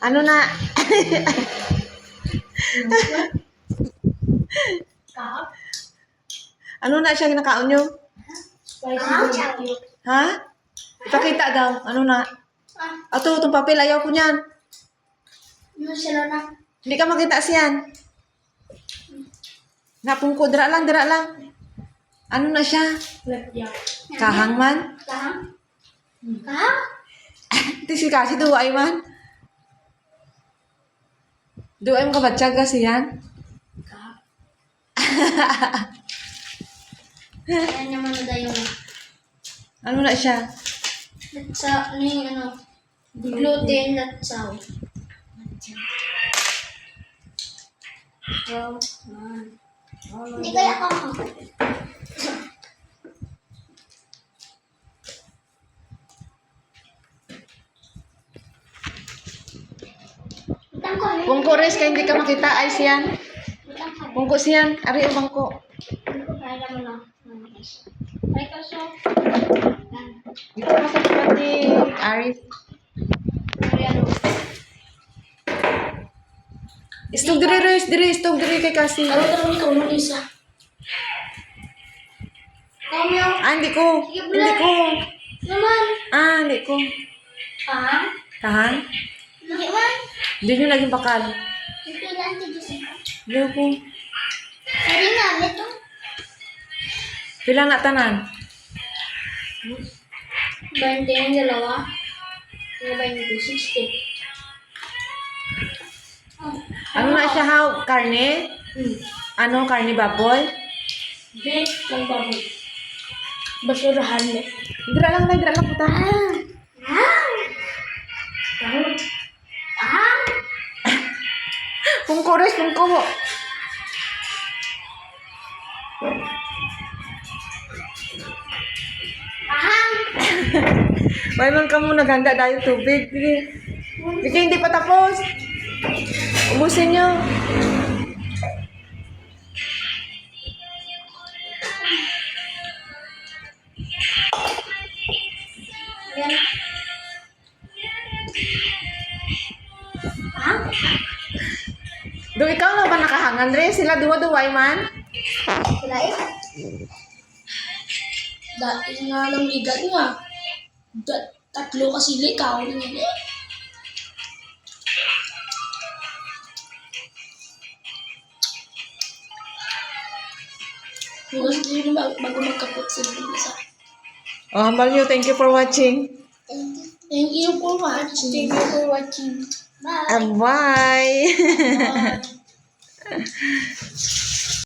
Ano na? Ano na siya ginakaon nyo? Ha? Ipakita daw. Ano na? Ato, itong papel. Ayaw ko niyan. Ano sila na? Hindi ka makita siyan. Napungko. Dira lang, dira lang. Ano na siya? Kahang man? Kahang? Kahang? Iti si kasi duway man. Duway mo kabatsag kasi yan. Kahang. Ayan naman na yung Ano na siya? latsa, ano yung ano, gluten latsaw. Wow, man. Hindi kaya kahang. Pungko res kaya hindi ka makita ay siyan. Pungko siyan. Ari ang bangko. Kaya mo na. Ay, kaso. Dito ka sa pati Aris. Ano? Istog diri res. Diri istog diri kay kasi. Ano talagang ikaw nung isa? Kamyo. Hindi ko. Hindi ko. Naman. Hindi ko. Kahang? Kahan? Hindi man. Hindi nyo naging bakal. Ito lang si Jessica. Hindi ko. Sari nga, ito. Pila na tanan? 20 yung dalawa. Ano ba yung 60? Ano na siya ha? Karne? Ano? Karne baboy? Beef ng baboy. Basurahan mo. Dira lang na. Dira lang puta. Pungko res. Pungko mo. May man ka mo naghanda dahil tubig. Sige, hindi pa tapos. Ubusin nyo. Yan. Do ikaw na ba nakahangan rin? Sila duwa-duway man? Sila eh. Dati nga lang ligat nga. Tatlo kasi likaw. Gusto nyo bago magkapot sa isa. Oh, Hambal nyo. Thank you for watching. Thank you for watching. Thank you for watching. Bye. Bye. Bye.